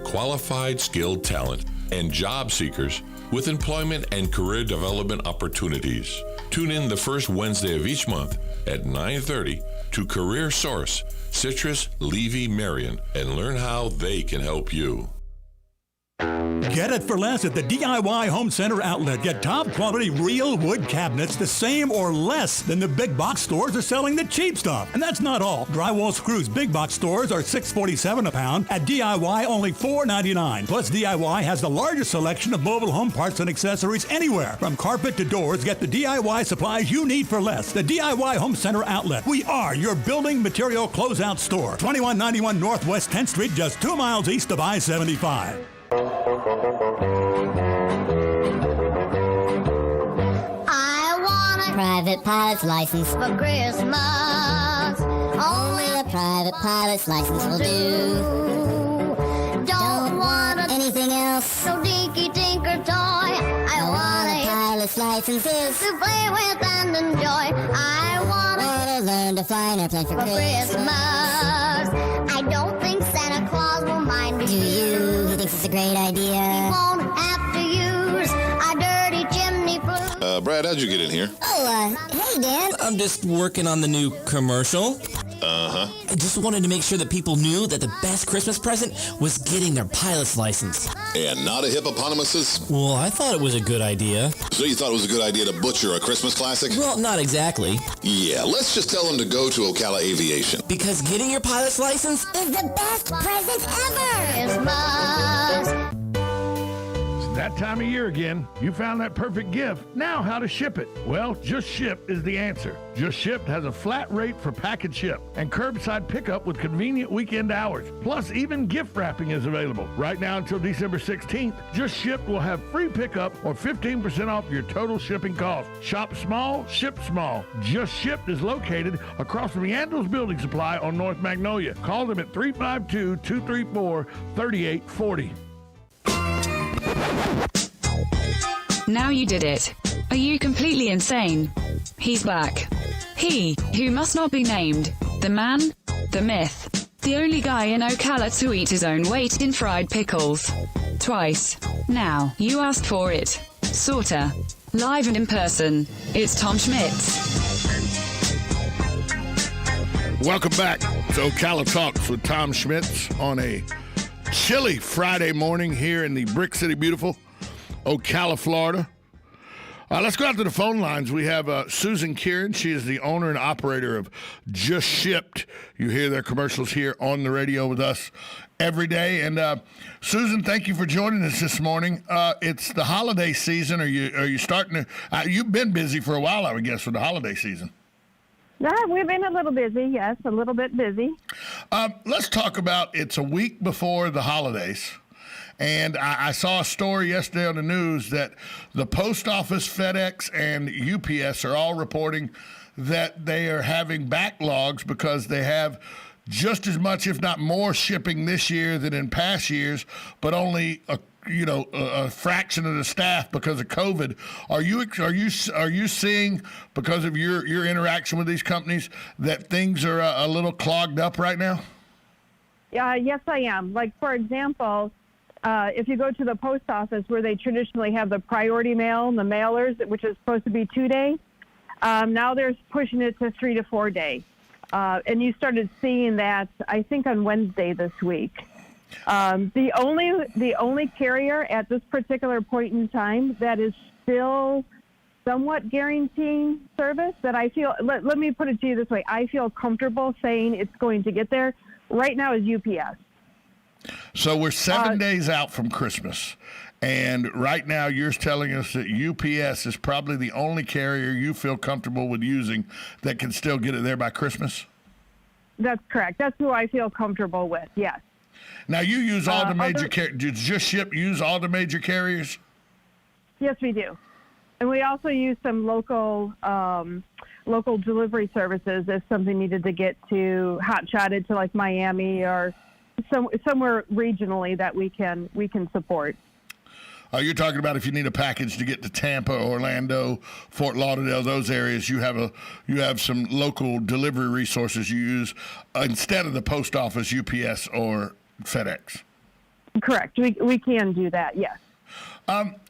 qualified, skilled talent, and job seekers with employment and career development opportunities. Tune in the first Wednesday of each month at 9:30 to Career Source, Citrus, Levy, Marion, and learn how they can help you. Get it for less at the DIY Home Center outlet. Get top quality real wood cabinets the same or less than the big box stores are selling the cheap stuff. And that's not all. Drywall screws big box stores are $6.47 a pound. At DIY, only $4.99. Plus, DIY has the largest selection of mobile home parts and accessories anywhere. From carpet to doors, get the DIY supplies you need for less. The DIY Home Center outlet. We are your building material closeout store. 2191 Northwest 10th Street, just 2 miles east of I-75. I want a private pilot's license for Christmas. Only a private pilot's license will do. Don't want anything else. No dinky tinker toy. I want a pilot's license is to play with and enjoy. I want to learn to fly an airplane for Christmas. I don't think Santa Claus will mind. Do you? He thinks it's a great idea. He won't have to use a dirty chimney flue. Brad, how'd you get in here? Oh, hey, Dan. I'm just working on the new commercial. Uh-huh. I just wanted to make sure that people knew that the best Christmas present was getting their pilot's license. And not a hippopotamus's? Well, I thought it was a good idea. So you thought it was a good idea to butcher a Christmas classic? Well, not exactly. Yeah, let's just tell them to go to Ocala Aviation. Because getting your pilot's license is the best present ever. Christmas. That time of year again. You found that perfect gift. Now how to ship it? Well, Just Ship is the answer. Just Ship has a flat rate for package ship and curbside pickup with convenient weekend hours. Plus, even gift wrapping is available. Right now until December 16th, Just Ship will have free pickup or 15% off your total shipping cost. Shop small, ship small. Just Ship is located across from Yandles Building Supply on North Magnolia. Call them at 352-234-3840. Now you did it. Are you completely insane? He's back. He, who must not be named. The man, the myth. The only guy in Ocala to eat his own weight in fried pickles. Twice. Now, you asked for it. Sorta. Live and in person. It's Tom Schmitz. Welcome back to Ocala Talks with Tom Schmitz on a chilly Friday morning here in the Brick City Beautiful, Ocala, Florida. Let's go out to the phone lines. We have Susan Kieran. She is the owner and operator of Just Shipped. You hear their commercials here on the radio with us every day. And Susan, thank you for joining us this morning. It's the holiday season. Are you starting to? You've been busy for a while, I would guess, for the holiday season. Yeah, we've been a little busy. Yes, a little bit busy. Let's talk about. It's a week before the holidays. And I saw a story yesterday on the news that the Post Office, FedEx, and UPS are all reporting that they are having backlogs because they have just as much, if not more, shipping this year than in past years, but only a fraction of the staff because of COVID. Are you seeing, because of your interaction with these companies, that things are a little clogged up right now? Yes, I am. Like, for example, if you go to the post office where they traditionally have the priority mail and the mailers, which is supposed to be 2 days, now they're pushing it to 3 to 4 days. And you started seeing that, I think, on Wednesday this week. The only carrier at this particular point in time that is still somewhat guaranteeing service that I feel, let me put it to you this way, I feel comfortable saying it's going to get there right now is UPS. So we're 7 days out from Christmas, and right now you're telling us that UPS is probably the only carrier you feel comfortable with using that can still get it there by Christmas? That's correct. That's who I feel comfortable with, yes. Now, you use all the major carriers. Does Just Ship use all the major carriers? Yes, we do. And we also use some local delivery services if something needed to get to hot-shotted to, like, Miami or somewhere regionally that we can support. You're talking about if you need a package to get to Tampa, Orlando, Fort Lauderdale, those areas, you have some local delivery resources you use instead of the post office, UPS, or FedEx. Correct. We can do that. Yes.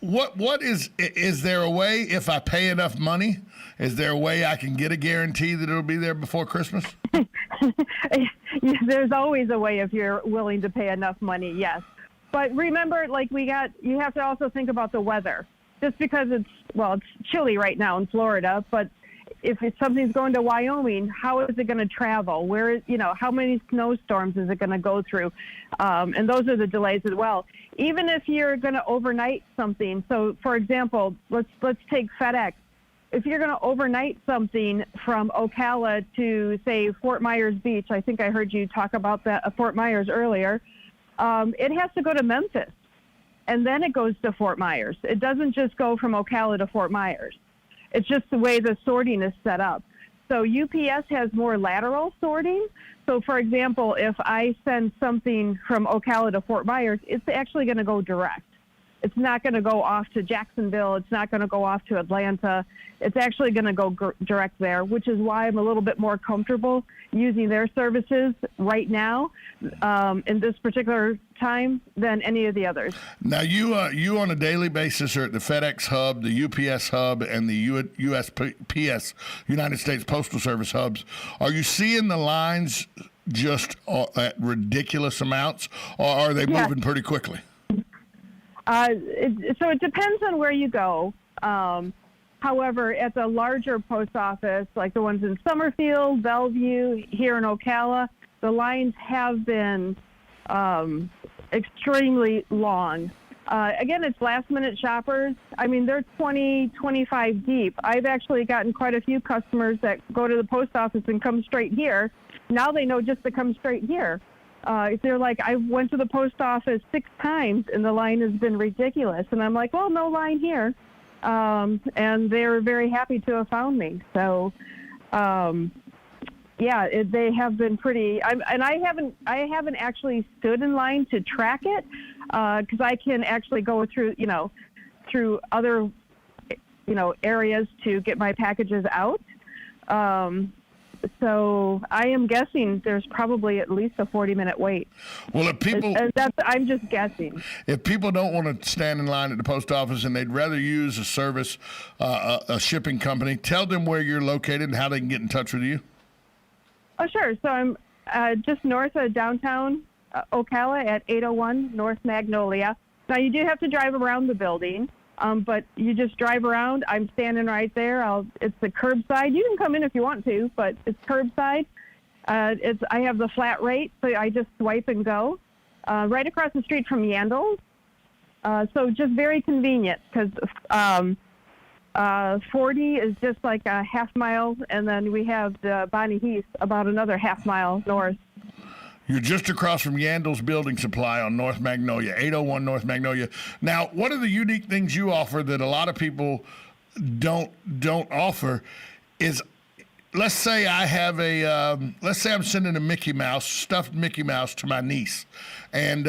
What is there a way, if I pay enough money, is there a way I can get a guarantee that it'll be there before Christmas? There's always a way if you're willing to pay enough money. Yes. But remember, you have to also think about the weather. Just because it's chilly right now in Florida, but if something's going to Wyoming, how is it going to travel? How many snowstorms is it going to go through? And those are the delays as well. Even if you're going to overnight something. So, for example, let's take FedEx. If you're going to overnight something from Ocala to, say, Fort Myers Beach, I think I heard you talk about that Fort Myers earlier, it has to go to Memphis, and then it goes to Fort Myers. It doesn't just go from Ocala to Fort Myers. It's just the way the sorting is set up. So UPS has more lateral sorting. So, for example, if I send something from Ocala to Fort Myers, it's actually going to go direct. It's not going to go off to Jacksonville. It's not going to go off to Atlanta. It's actually going to go direct there, which is why I'm a little bit more comfortable using their services right now in this particular time than any of the others. Now, you on a daily basis are at the FedEx hub, the UPS hub, and the USPS, United States Postal Service hubs. Are you seeing the lines just at ridiculous amounts, or are they moving pretty quickly? So it depends on where you go. However, at the larger post office, like the ones in Summerfield, Bellevue, here in Ocala, the lines have been extremely long. Again, it's last-minute shoppers. I mean, they're 20, 25 deep. I've actually gotten quite a few customers that go to the post office and come straight here. Now they know just to come straight here. They're like, I went to the post office 6 times, and the line has been ridiculous. And I'm like, well, no line here. And they're very happy to have found me. So, they have been pretty. I haven't actually stood in line to track it because I can actually go through other areas to get my packages out. So I am guessing there's probably at least a 40-minute wait. Well, if people, I'm just guessing. If people don't want to stand in line at the post office and they'd rather use a service, a shipping company, tell them where you're located and how they can get in touch with you. Oh, sure. So I'm just north of downtown Ocala at 801 North Magnolia. Now, you do have to drive around the building. But you just drive around. I'm standing right there. It's the curbside. You can come in if you want to, but it's curbside. I have the flat rate, so I just swipe and go. Right across the street from Yandles. So just very convenient because 40 is just like a half mile, and then we have the Bonnie Heath about another half mile north. You're just across from Yandles Building Supply on North Magnolia, 801 North Magnolia. Now, one of the unique things you offer that a lot of people don't offer is, let's say I have let's say I'm sending a stuffed Mickey Mouse to my niece, and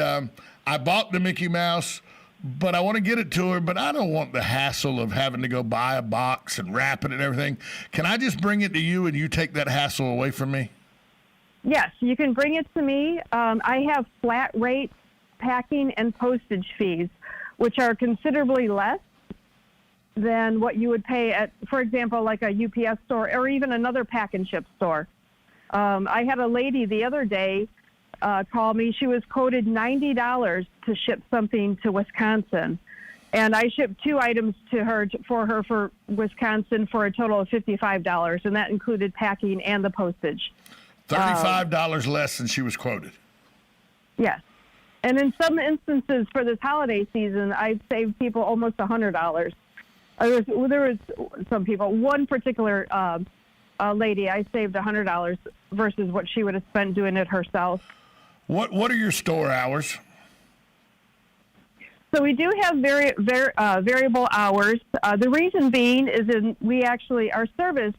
I bought the Mickey Mouse, but I want to get it to her, but I don't want the hassle of having to go buy a box and wrap it and everything. Can I just bring it to you and you take that hassle away from me? Yes, you can bring it to me. I have flat rate packing and postage fees, which are considerably less than what you would pay at, for example, like a UPS store or even another pack and ship store. I had a lady the other day call me. She was quoted $90 to ship something to Wisconsin. And I shipped 2 items to her for Wisconsin for a total of $55, and that included packing and the postage. $35 less than she was quoted. Yes. And in some instances for this holiday season, I've saved people almost $100. There was some people, one particular lady, I saved $100 versus what she would have spent doing it herself. What are your store hours? So we do have variable hours. The reason being is our service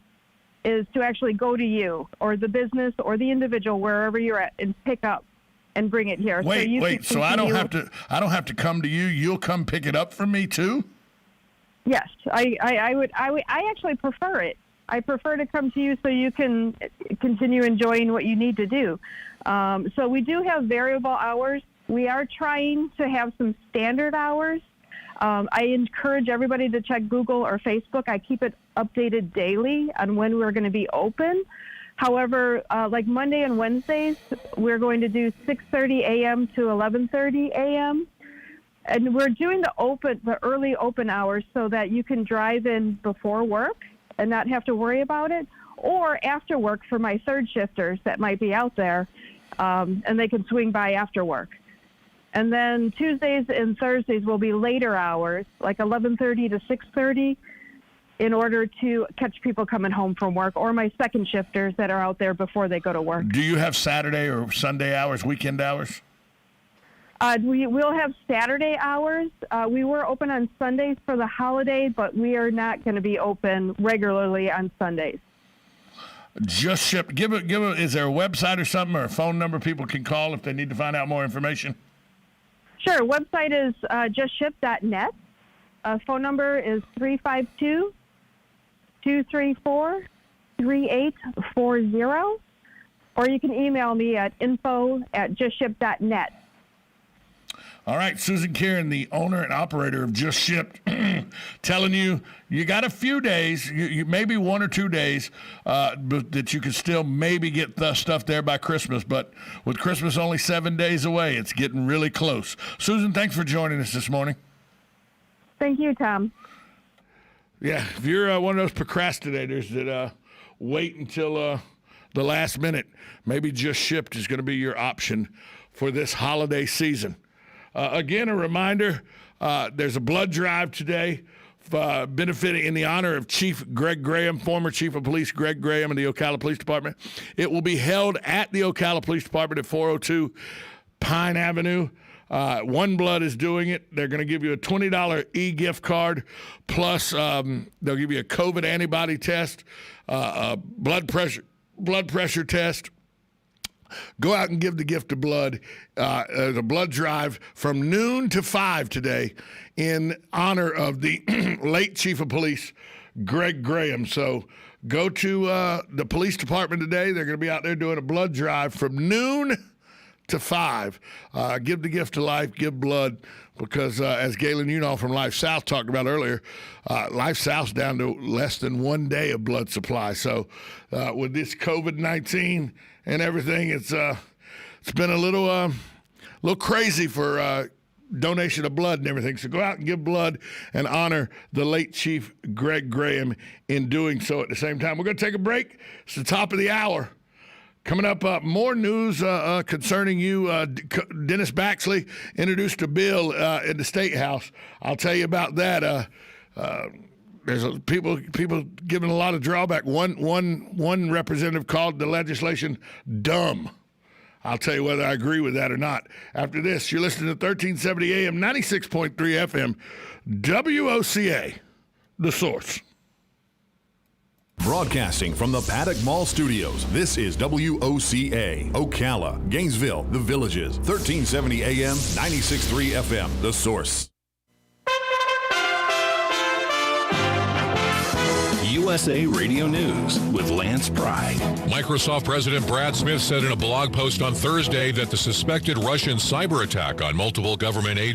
is to actually go to you or the business or the individual wherever you're at and pick up and bring it here. So I don't have to come to you. You'll come pick it up from me too? Yes, I actually prefer it. I prefer to come to you so you can continue enjoying what you need to do. So we do have variable hours. We are trying to have some standard hours. I encourage everybody to check Google or Facebook. I keep it updated daily on when we're going to be open. However, like Monday and Wednesdays, we're going to do 6:30 a.m. to 11:30 a.m. And we're doing the early open hours so that you can drive in before work and not have to worry about it, or after work for my third shifters that might be out there, and they can swing by after work. And then Tuesdays and Thursdays will be later hours, like 11:30 to 6:30, in order to catch people coming home from work, or my second shifters that are out there before they go to work. Do you have Saturday or Sunday hours, weekend hours? We will have Saturday hours. We were open on Sundays for the holiday, but we are not going to be open regularly on Sundays. Just Ship. Is there a website or something, or a phone number people can call if they need to find out more information? Sure. Website is justship.net. Phone number is 352-234-3840. Or you can email me at info@justship.net. All right, Susan Kieran, the owner and operator of Just Shipped, telling you got a few days, you maybe 1 or 2 days, but that you can still maybe get the stuff there by Christmas. But with Christmas only 7 days away, it's getting really close. Susan, thanks for joining us this morning. Thank you, Tom. Yeah, if you're one of those procrastinators that wait until the last minute, maybe Just Shipped is going to be your option for this holiday season. Again, a reminder, there's a blood drive today benefiting in the honor of Chief Greg Graham, former Chief of Police Greg Graham of the Ocala Police Department. It will be held at the Ocala Police Department at 402 Pine Avenue. One Blood is doing it. They're going to give you a $20 e-gift card, plus they'll give you a COVID antibody test, a blood pressure test. Go out and give the gift of blood. There's a blood drive from noon to 5 today in honor of the late Chief of Police, Greg Graham. So go to the police department today. They're going to be out there doing a blood drive from noon to 5. Give the gift of life, give blood, because as Galen Unall from Life South talked about earlier, Life South's down to less than 1 day of blood supply. So with this COVID-19 and everything, it's been a little crazy for donation of blood and everything. So go out and give blood and honor the late Chief Greg Graham in doing so at the same time. We're going to take a break. It's the top of the hour. Coming up, more news concerning you. Dennis Baxley introduced a bill in the State House. I'll tell you about that. There's people giving a lot of drawback. One representative called the legislation dumb. I'll tell you whether I agree with that or not. After this, you're listening to 1370 AM, 96.3 FM, WOCA, The Source. Broadcasting from the Paddock Mall Studios, this is WOCA, Ocala, Gainesville, The Villages, 1370 AM, 96.3 FM, The Source. USA Radio News with Lance Pride. Microsoft President Brad Smith said in a blog post on Thursday that the suspected Russian cyber attack on multiple government agencies